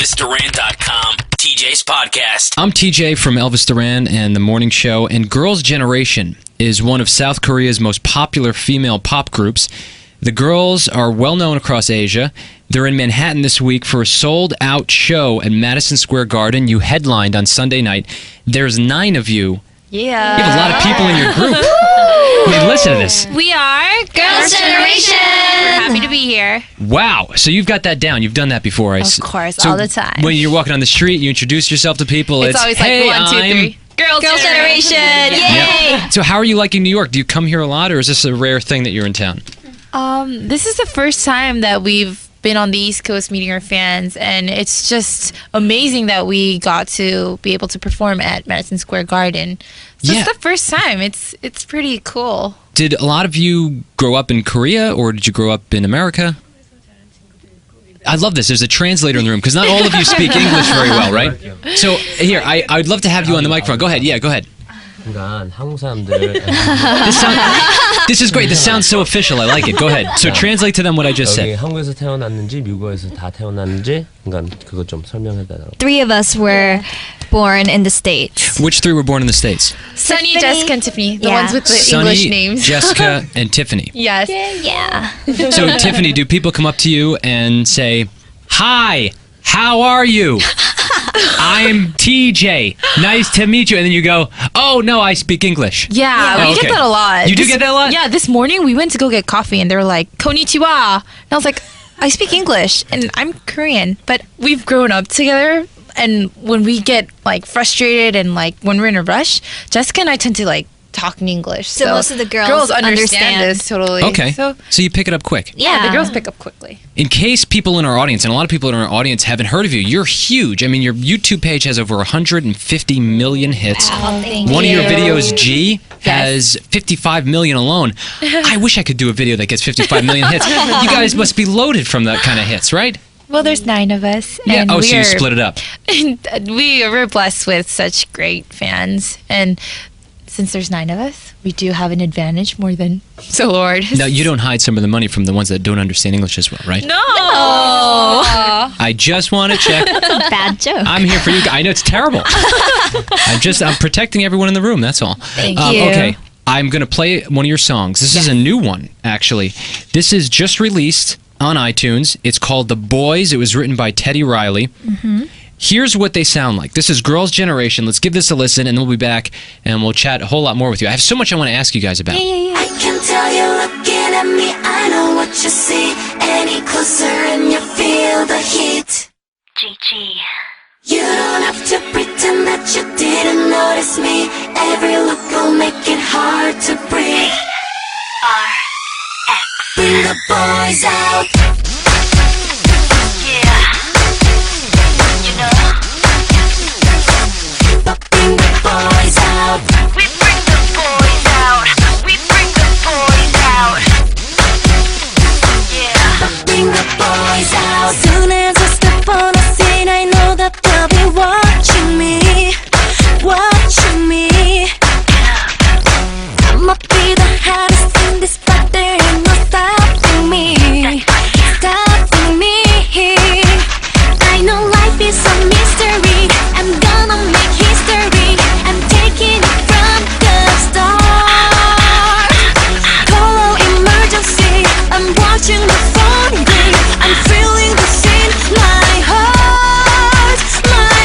ElvisDuran.com, TJ's podcast. I'm TJ from Elvis Duran and The Morning Show, and Girls' Generation is one of South Korea's most popular female pop groups. The girls are well known across Asia. They're in Manhattan this week for a sold-out show at Madison Square Garden. You headlined on Sunday night. There's 9 of you. Yeah. You have a lot of people in your group. I mean, listen to this. We are Girls' Generation. We're happy to be here. Wow. So you've got that down. You've done that before. Of course, so all the time. When you're walking on the street, you introduce yourself to people. It's always like, hey, 1, 2, 3. Girls' Generation. Yay! Yep. So how are you liking New York? Do you come here a lot, or is this a rare thing that you're in town? This is the first time that we've been on the East Coast meeting our fans, and it's just amazing that we got to be able to perform at Madison Square Garden. So It's the first time. It's pretty cool. Did a lot of you grow up in Korea, or did you grow up in America? I love this. There's a translator in the room, because not all of you speak English very well, right? So here, I'd love to have you on the microphone. Go ahead. Yeah, go ahead. 그러니까 한국 사람들 This is great. This sounds so official. I like it. Go ahead. So translate to them what I just 여기 said. 한국에서 태어났는지 미국에서 다 태어났는지 그러니까 그거 좀 설명해달라고. 3 of us were born in the States. Which 3 were born in the States? Sunny, Jessica, and Tiffany. The Yeah. ones with the Sunny, English names. Jessica, and Tiffany. Yes. Yeah. So Tiffany, do people come up to you and say, "Hi, how are you? I'm TJ. Nice to meet you." And then you go, "Oh, no, I speak English." Yeah, we okay. get that a lot. You do get that a lot? Yeah, this morning we went to go get coffee and they were like, "Konnichiwa." And I was like, I speak English and I'm Korean, but we've grown up together, and when we get like frustrated and like when we're in a rush, Jessica and I tend to like talk in English. So most of the girls understand us totally. Okay. So So you pick it up quick. yeah, the girls pick up quickly. In case people in our audience, and a lot of people in our audience haven't heard of you, you're huge. I mean, your YouTube page has over 150 million hits. One of your videos, G, has 55 million alone. I wish I could do a video that gets 55 million hits. You guys must be loaded from that kind of hits, right? Well, there's 9 of us. Yeah. And Oh, so you we're- split it up. we're blessed with such great fans, and since there's 9 of us, we do have an advantage more than solo artists. Now, you don't hide some of the money from the ones that don't understand English as well, right? No. I just want to check. Bad joke. I'm here for you. I know it's terrible. I'm protecting everyone in the room. That's all. Thank you. Okay, I'm gonna play one of your songs. This is a new one, actually. This is just released on iTunes. It's called "The Boys." It was written by Teddy Riley. Here's what they sound like. This is Girls' Generation. Let's give this a listen, and then we'll be back, and we'll chat a whole lot more with you. I have so much I want to ask you guys about. I can tell you looking at me, I know what you see. Any closer and you feel the heat. GG. You don't have to pretend that you didn't notice me. Every look will make it hard to breathe. RX. Bring the boys out. Yeah. You know. Bring the boys out. We bring the boys out. We bring the boys out. Yeah. Bring the boys out. Soon as I step on the scene, I know that they'll be watching me, watching me. I'ma be the hottest in this, but there ain't no stopping me, stopping me. I know life is a mystery. I'm gonna make history. I'm taking it from the start. Call emergency. I'm watching the phone ring. I'm feeling the scene. My heart, my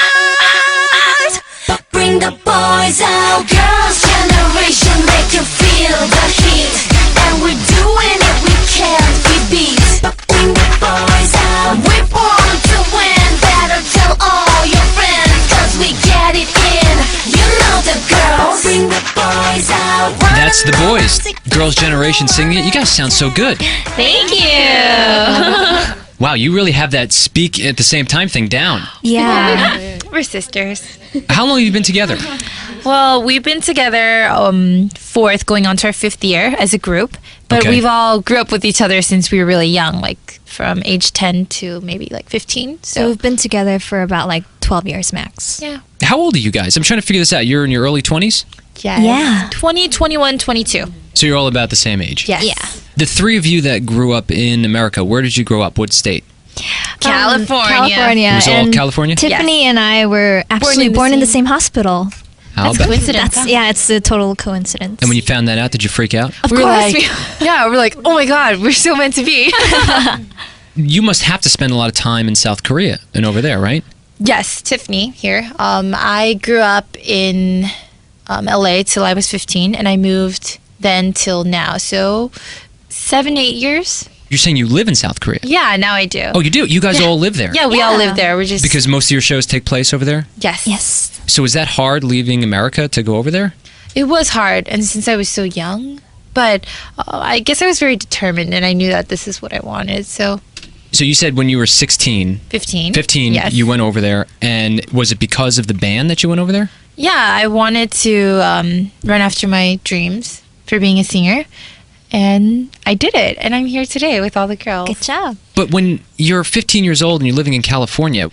heart. But bring the boys out. Girls' generation, make you feel the heat. And we're doing it, we can't be beat. But bring the boys out. We're born to win. Better tell all your friends, 'cause we get it in. You know the girls. Bring the boys out. That's The Boys. Girls' Generation singing it. You guys sound so good. Thank you. Wow, you really have that speak at the same time thing down. Yeah. We're sisters. How long have you been together? Well, we've been together 4th, going on to our 5th year as a group. But Okay. we've all grew up with each other since we were really young, like from age 10 to maybe like 15. So we've been together for about like 12 years max. yeah. How old are you guys? I'm trying to figure this out. You're in your early 20s? Yes. Yeah. 20, 21, 22. So you're all about the same age. Yes. Yeah. The 3 of you that grew up in America, where did you grow up? What state? California. It was all and California? Tiffany and I were actually born in the same hospital. How That's about? coincidence. That's yeah, it's a total coincidence. And when you found that out, did you freak out? of We're course, like, we're like, oh my god, we're so meant to be. You must have to spend a lot of time in South Korea and over there, right? Yes, Tiffany here. I grew up in LA till I was 15, and I moved then till now. So 7-8 years. You're saying you live in South Korea? Yeah, now I do. Oh, you do? You guys all live there? Yeah, we all live there. We're just Because most of your shows take place over there? yes. yes. So is that hard leaving America to go over there? It was hard, and since I was so young, but I guess I was very determined, and I knew that this is what I wanted. So So you said when you were 16, 15. 15, Yes. you went over there, and was it because of the band that you went over there? Yeah, I wanted to run after my dreams for being a singer, and I did it, and I'm here today with all the girls. Good job. But when you're 15 years old and you're living in California,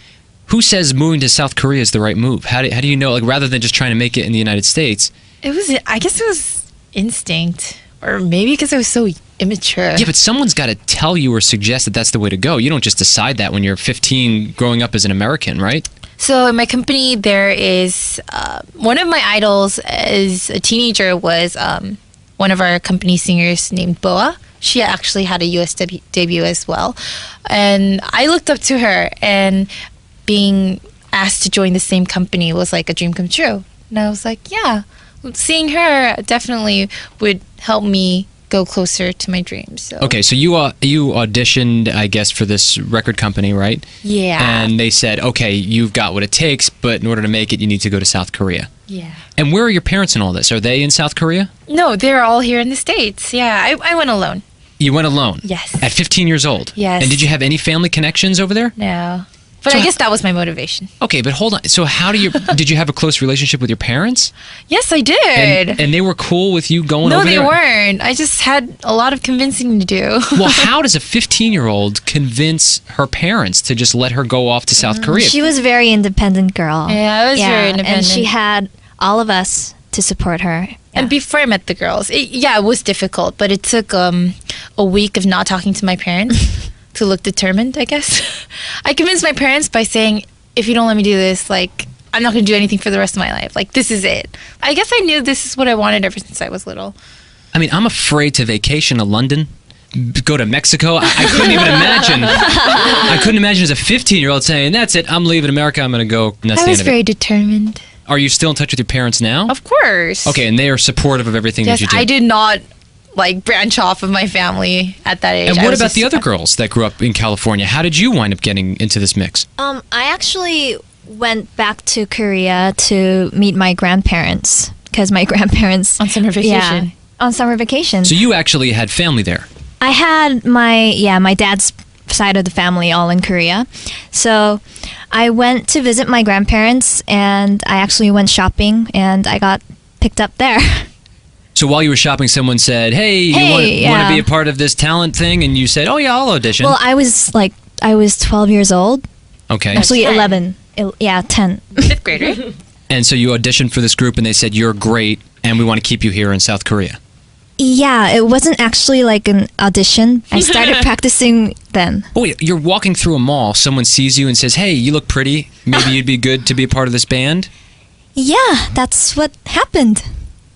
who says moving to South Korea is the right move? How do you know, like, rather than just trying to make it in the United States? I guess it was instinct, or maybe because I was so immature. Yeah, but someone's got to tell you or suggest that that's the way to go. You don't just decide that when you're 15 growing up as an American, right? So in my company, there is one of my idols as a teenager was one of our company singers named Boa. She actually had a US debut as well. And I looked up to her, and being asked to join the same company was like a dream come true. And I was like, yeah, seeing her definitely would help me go closer to my dreams. So. Okay, so you auditioned, I guess, for this record company, right? Yeah. And they said, okay, you've got what it takes, but in order to make it, you need to go to South Korea. Yeah. And where are your parents in all this? Are they in South Korea? No, they're all here in the States. Yeah, I went alone. You went alone? Yes. At 15 years old? Yes. And did you have any family connections over there? No. But So I guess that was my motivation. Okay, but hold on. So how did you have a close relationship with your parents? Yes, I did. And they were cool with you going no, over they there? weren't. I just had a lot of convincing to do. Well, how does a 15-year-old convince her parents to just let her go off to South Korea? She was a very independent girl. Yeah, I was very independent. And she had all of us to support her. And before I met the girls, it was difficult, but it took a week of not talking to my parents to look determined, I guess. I convinced my parents by saying, if you don't let me do this, like, I'm not going to do anything for the rest of my life. Like, this is it. I guess I knew this is what I wanted ever since I was little. I mean, I'm afraid to vacation to London, go to Mexico. I couldn't even imagine. I couldn't imagine as a 15-year-old saying, that's it, I'm leaving America, I'm going to go. And that's I the was end of very it. determined. Are you still in touch with your parents now? Of course. Okay, and they are supportive of everything Yes, that you do. I did not, like, branch off of my family at that age. And I what was about just- the other girls that grew up in California? How did you wind up getting into this mix? I actually went back to Korea to meet my grandparents because my grandparents On summer vacation. Yeah, on summer vacation. So you actually had family there. I had my dad's side of the family all in Korea. So I went to visit my grandparents and I actually went shopping and I got picked up there. So while you were shopping, someone said, hey, you want to yeah. be a part of this talent thing? And you said, oh, yeah, I'll audition. Well, I was 12 years old. Okay. Actually 10. 11. Yeah, 10. Fifth grade, right? And so you auditioned for this group and they said, you're great and we want to keep you here in South Korea. Yeah, it wasn't actually like an audition. I started practicing then. Oh, wait, you're walking through a mall, someone sees you and says, hey, you look pretty. Maybe you'd be good to be a part of this band. Yeah, that's what happened.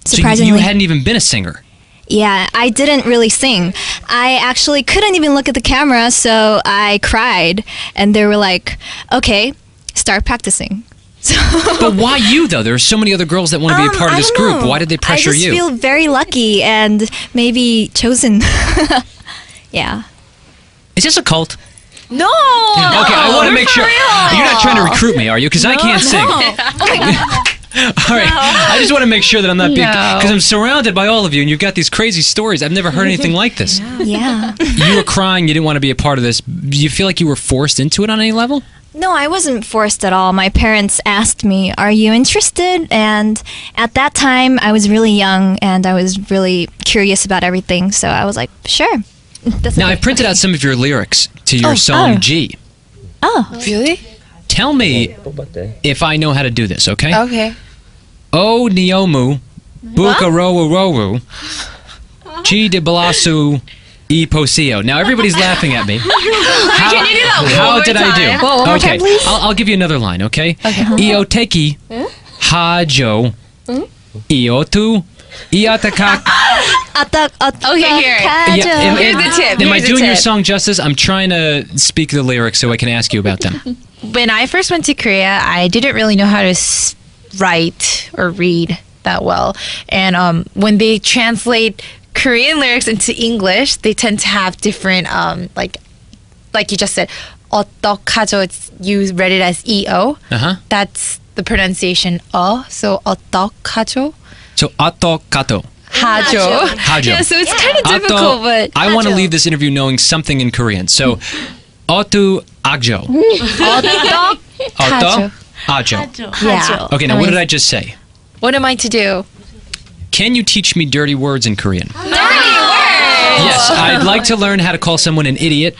So Surprisingly. you hadn't even been a singer. Yeah, I didn't really sing. I actually couldn't even look at the camera, so I cried. And they were like, okay, start practicing. So, But why you, though? There are so many other girls that want to be a part of I this don't group. know. Why did they pressure I just you? feel very lucky and maybe chosen. Yeah. Is this a cult? No. Okay, I want to make sure. You're not trying to recruit me, are you? Because I can't sing. All right. I just want to make sure that I'm not being... No. Because I'm surrounded by all of you, and you've got these crazy stories. I've never heard anything like this. Yeah. You were crying. You didn't want to be a part of this. Do you feel like you were forced into it on any level? No, I wasn't forced at all. My parents asked me, are you interested? And at that time, I was really young and I was really curious about everything. So I was like, sure. That's Now, okay. I printed out some of your lyrics to your song G. Oh, Really? Tell me 뽑았대. if I know how to do this, okay? Okay. O Niomu, Buka Rowu Rowu, G de Balasu, Iposio. Now everybody's laughing at me. Can you do that one How more did I time? do? One more Okay, time, please. I'll give you another line. Okay. Ioteki hajo iotu iataka. Okay, here. Here's the tip. Am I Here's the doing your tip. song justice? I'm trying to speak the lyrics so I can ask you about them. When I first went to Korea, I didn't really know how to write or read that well. And when they translate Korean lyrics into English, they tend to have different, like you just said, 어떡하죠? You read it as EO. Uh-huh. That's the pronunciation so 어떡하죠? So attokato. 하죠. 하죠. Yeah, so it's kind of difficult, Atto, but I want to leave this interview knowing something in Korean. So otu agjo. Otto ajo. yeah. Okay, now what did I just say? What am I to do? Can you teach me dirty words in Korean? Yes, I'd like to learn how to call someone an idiot.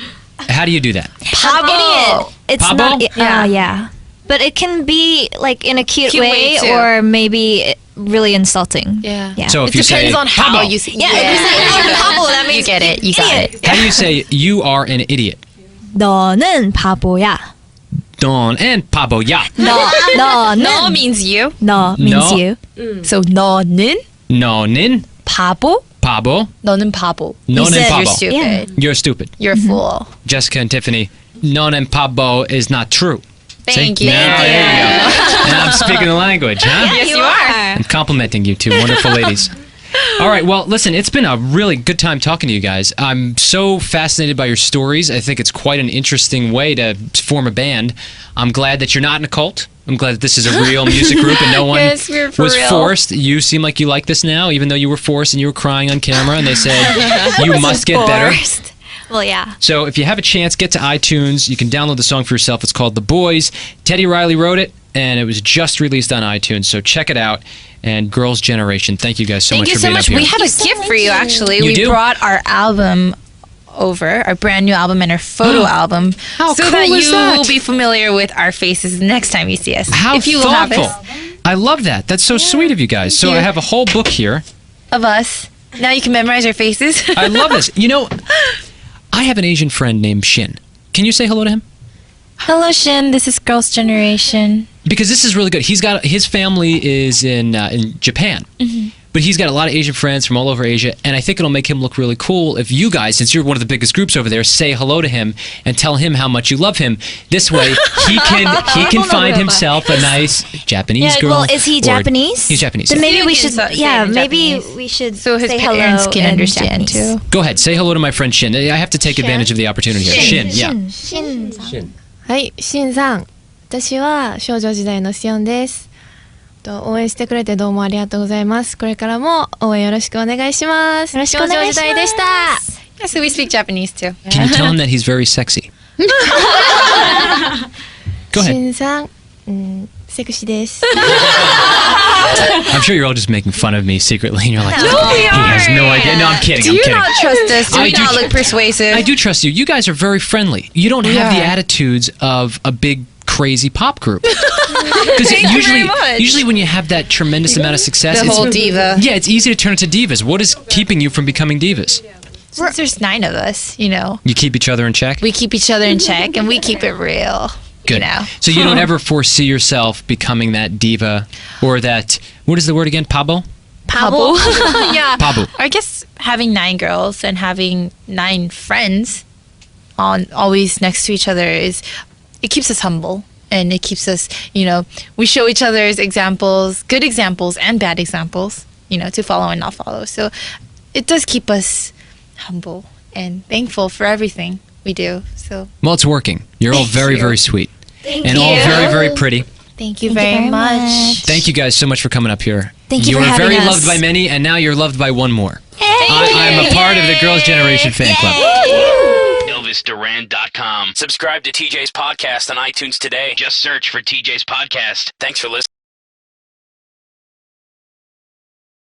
How do you do that? Pabo. It's Pabo? not. Yeah. Yeah. But it can be like in a cute, Cute way, too. or maybe really insulting. Yeah. Yeah. So It if you depends say on how "Pabo," you say. Yeah, if you say Pabo, that means you get it. You got it. how do you say you are an idiot? 너는 바보야. Don and pabo ya. 너는 No means you. 너 means No. you. So 너는 너는 바보. pabo. 너는 바보. 너는 You said 바보. You're stupid. Yeah. You're stupid. You're a fool. Jessica and Tiffany, nonen pabo is not true. Thank See? you. Now, there you go. Now I'm speaking the language, huh? Yes, you are. I'm complimenting you two wonderful ladies. All right, well, listen, it's been a really good time talking to you guys. I'm so fascinated by your stories. I think it's quite an interesting way to form a band. I'm glad that you're not in a cult. I'm glad that this is a real music group and no one Yes, we're for was real. forced. You seem like you like this now, even though you were forced and you were crying on camera and they said, you must get better. Forced. Well, yeah. So if you have a chance, get to iTunes. You can download the song for yourself. It's called The Boys. Teddy Riley wrote it, and it was just released on iTunes. So check it out. And Girls' Generation, thank you guys so Thank much you for so being much. up here. We have a gift for you, actually. You We do? brought our album over, our brand new album and our photo album, How so cool that is you that? will be familiar with our faces next time you see us. How if you will thoughtful. have us, I love that. That's so sweet of you guys. So you. I have a whole book here. of us. Now you can memorize our faces. I love this. You know, I have an Asian friend named Shin. Can you say hello to him? Hello, Shin. This is Girls' Generation. Because this is really good. He's got his family is in Japan, but he's got a lot of Asian friends from all over Asia, and I think it'll make him look really cool if you guys, since you're one of the biggest groups over there, say hello to him and tell him how much you love him. This way, he can find himself a nice Japanese Yeah. girl. Well, is he or- Japanese? He's Japanese. Then maybe You we can should. say Yeah. it in Maybe Japanese. we should. So his say parents hello can in understand, Japanese. too. Go ahead, say hello to my friend Shin. I have to take advantage of the opportunity here. Shin, yeah. 신. はい、しんさん。私は少女時代のしおんです。応援してくれてどうもありがとうございます。これからも応援よろしくお願いします。よろしくお願いします少女時代でした。 Yeah, so we speak Japanese too. Can you tell him that he's very sexy? Go し ahead. んさん、セクシーです。 I'm sure you're all just making fun of me secretly, and you're like, he has no idea. No, I'm kidding. Do I'm you kidding. not trust us? Do I we do not tr- look persuasive? I do trust you. You guys are very friendly. You don't have the are. attitudes of a big crazy pop group. Because Thank you very much. usually when you have that tremendous amount of success, The it's, whole diva. yeah, it's easy to turn into divas. What is keeping you from becoming divas? Since there's 9 of us, you know, You keep each other in check. we keep each other in check and we keep it real. Good. You know. So you don't ever foresee yourself becoming that diva or that. What is the word again? Pabo. Pabo. Yeah. Pabo. I guess having 9 girls and having 9 friends on always next to each other it keeps us humble and it keeps us, you know, we show each other's examples, good examples and bad examples, you know, to follow and not follow. So it does keep us humble and thankful for everything we do. So Well, it's working. You're all Thank very, you. very sweet. thank All you. very, very pretty. Thank you Thank you very very much. much. Thank you guys so much for coming up here. Thank you You for are having very us. loved by many, and now you're loved by one more. I'm a part of the Girls' Generation fan club. ElvisDuran.com. Subscribe to TJ's podcast on iTunes today. Just search for TJ's podcast. Thanks for listening.